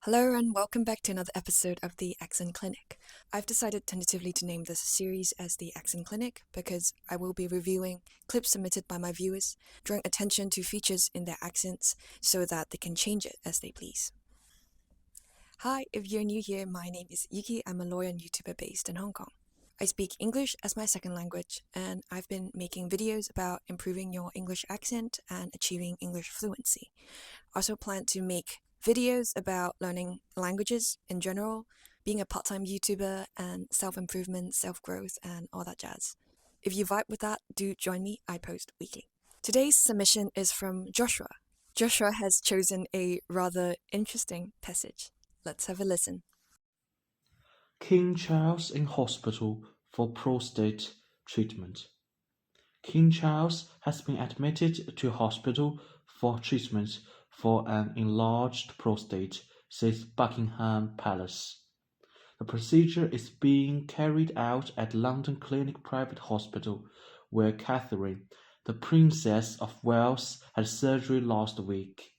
Hello and welcome back to another episode of the Accent Clinic. I've decided tentatively to name this series as the Accent Clinic because I will be reviewing clips submitted by my viewers, drawing attention to features in their accents so that they can change it as they please. Hi, if you're new here, my name is Yuki. I'm a lawyer and YouTuber based in Hong Kong. I speak English as my second language, and I've been making videos about improving your English accent and achieving English fluency. I also plan to make videos about learning languages in general, being a part-time YouTuber, and self-improvement, self-growth, and all that jazz. If you vibe with that, do join me. I post weekly. Today's submission is from Joshua. Joshua has chosen a rather interesting passage. Let's have a listen. King Charles in hospital for prostate treatment. King Charles has been admitted to hospital for treatment for an enlarged prostate, says Buckingham Palace. The procedure is being carried out at London Clinic Private Hospital, where Catherine, the Princess of Wales, had surgery last week.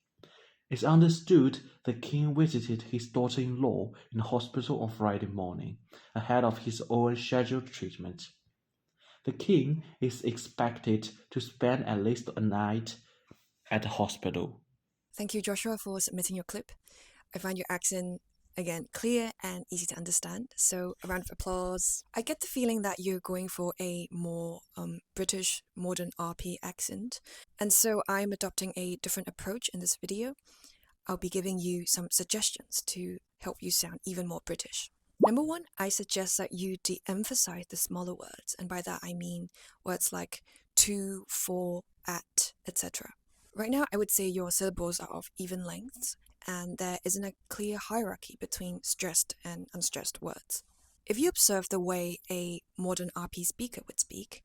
It's understood the king visited his daughter-in-law in hospital on Friday morning, ahead of his own scheduled treatment. The king is expected to spend at least a night at the hospital. Thank you, Joshua, for submitting your clip. I find your accent, again, clear and easy to understand, so a round of applause. I get the feeling that you're going for a more British modern RP accent, and so I'm adopting a different approach in this video. I'll be giving you some suggestions to help you sound even more British. Number one, I suggest that you de-emphasize the smaller words, and by that I mean words like to, for, at, etc. Right now, I would say your syllables are of even lengths, and there isn't a clear hierarchy between stressed and unstressed words. If you observe the way a modern RP speaker would speak,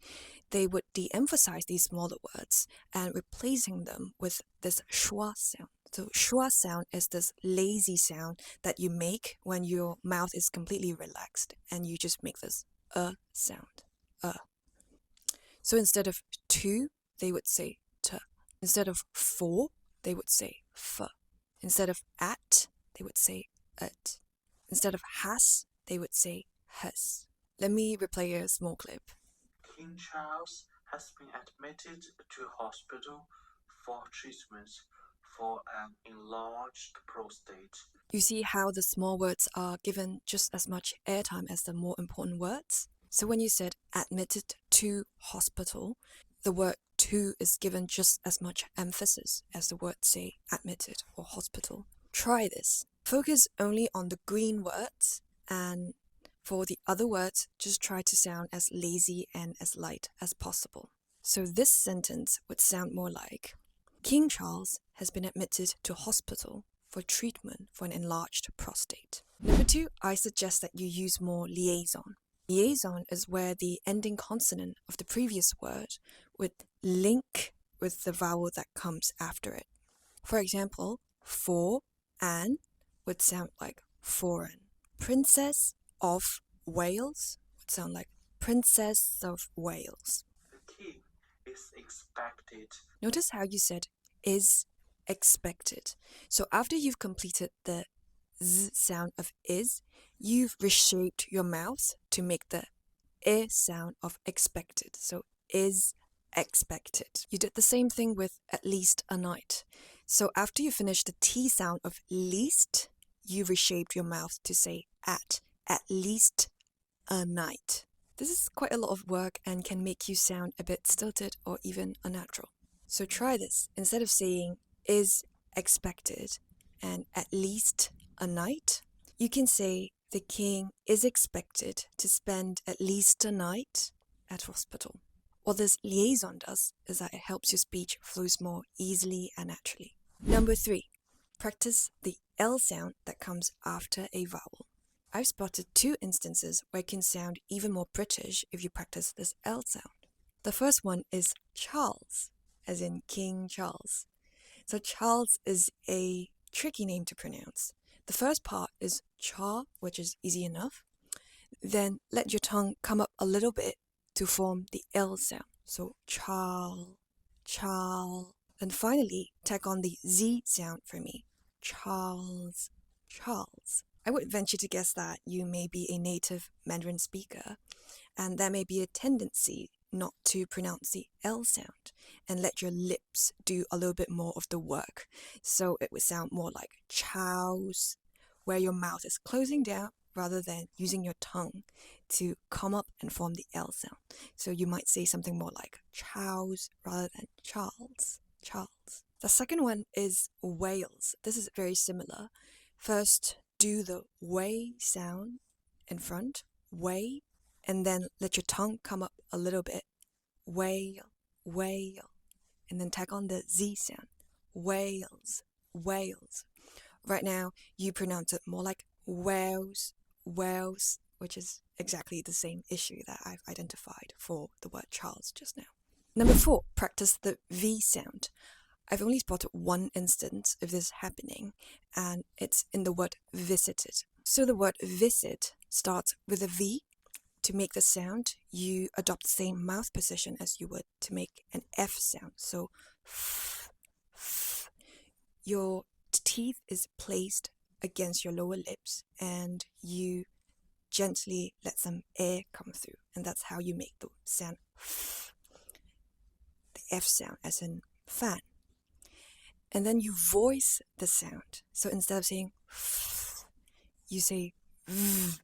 they would de-emphasize these smaller words and replacing them with this schwa sound. So schwa sound is this lazy sound that you make when your mouth is completely relaxed and you just make this sound. So instead of to, they would say t. Instead of for, they would say f. Instead of at, they would say at. Instead of has, they would say has. Let me replay a small clip. King Charles has been admitted to hospital for treatment for an enlarged prostate. You see how the small words are given just as much airtime as the more important words? So when you said admitted to hospital, the word to is given just as much emphasis as the word, say, admitted or hospital. Try this. Focus only on the green words, and for the other words, just try to sound as lazy and as light as possible. So this sentence would sound more like, King Charles has been admitted to hospital for treatment for an enlarged prostate. Number two, I suggest that you use more liaison. Liaison is where the ending consonant of the previous word would link with the vowel that comes after it. For example, for an would sound like foreign. Princess of Wales would sound like Princess of Wales. The king is expected. Notice how you said is expected. So after you've completed the z sound of is, you've reshaped your mouth to make the I sound of expected. So is expected. You did the same thing with at least a night. So after you finish the T sound of least, you reshaped your mouth to say at least a night. This is quite a lot of work and can make you sound a bit stilted or even unnatural. So try this. Instead of saying is expected and at least a night, you can say the king is expected to spend at least a night at hospital. What this liaison does is that it helps your speech flows more easily and naturally. Number three, practice the L sound that comes after a vowel. I've spotted two instances where it can sound even more British if you practice this L sound. The first one is Charles, as in King Charles. So Charles is a tricky name to pronounce. The first part is cha, which is easy enough. Then let your tongue come up a little bit to form the L sound. So Charles, Charles. And finally, tack on the Z sound for me. Charles, Charles. I would venture to guess that you may be a native Mandarin speaker, and there may be a tendency not to pronounce the L sound and let your lips do a little bit more of the work. So it would sound more like Charles, where your mouth is closing down rather than using your tongue to come up and form the L sound. So you might say something more like Charles rather than Charles. Charles. The second one is Wales. This is very similar. First, do the way sound in front, way, and then let your tongue come up a little bit. Whale, whale. And then tack on the Z sound. Wales, Wales. Right now, you pronounce it more like Wales, Wales, which is exactly the same issue that I've identified for the word Charles just now. Number 4, practice the V sound. I've only spotted one instance of this happening, and it's in the word visited. So the word visit starts with a V. To make the sound, you adopt the same mouth position as you would to make an F sound. So, f, f. Your teeth is placed against your lower lips, and you gently let some air come through, and that's how you make the sound f. The F sound, as in fan. And then you voice the sound. So instead of saying f, you say v,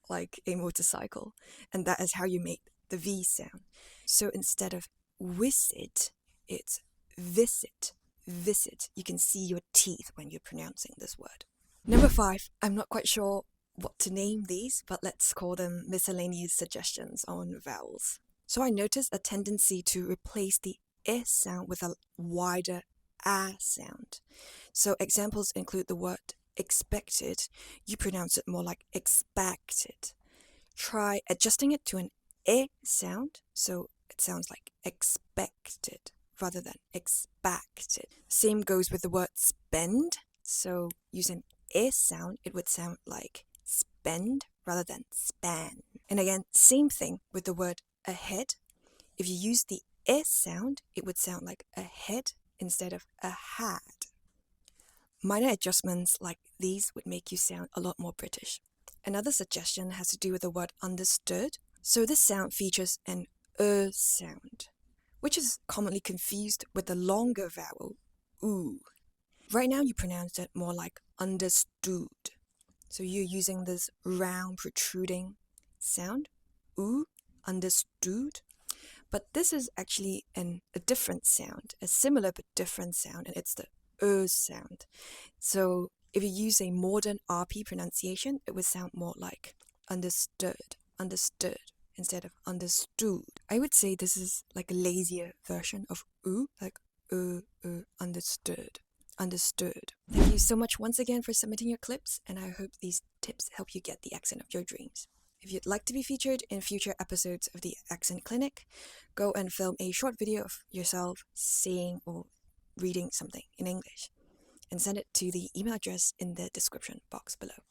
like a motorcycle. And that is how you make the V sound. So instead of visit, it's visit, visit. You can see your teeth when you're pronouncing this word. Number 5, I'm not quite sure what to name these, but let's call them miscellaneous suggestions on vowels. So I noticed a tendency to replace the S sound with a wider A sound. So examples include the word expected. You pronounce it more like expected. Try adjusting it to an E sound, so it sounds like expected rather than expected. Same goes with the word spend. So use an E sound, it would sound like spend rather than span. And again, same thing with the word ahead. If you use the S sound, it would sound like ahead instead of a had. Minor adjustments like these would make you sound a lot more British. Another suggestion has to do with the word understood. So this sound features an sound, which is commonly confused with the longer vowel oo. Right now you pronounce it more like understood. So you're using this round protruding sound, oo, understood. But this is actually a different sound, a similar but different sound, and it's the sound. So if you use a modern RP pronunciation, it would sound more like understood, understood, instead of understood. I would say this is like a lazier version of like understood, understood. Thank you so much once again for submitting your clips, and I hope these tips help you get the accent of your dreams. If you'd like to be featured in future episodes of the Accent Clinic, go and film a short video of yourself saying or reading something in English and send it to the email address in the description box below.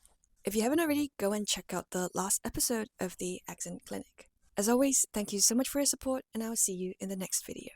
If you haven't already, go and check out the last episode of the Accent Clinic. As always, thank you so much for your support, and I'll see you in the next video.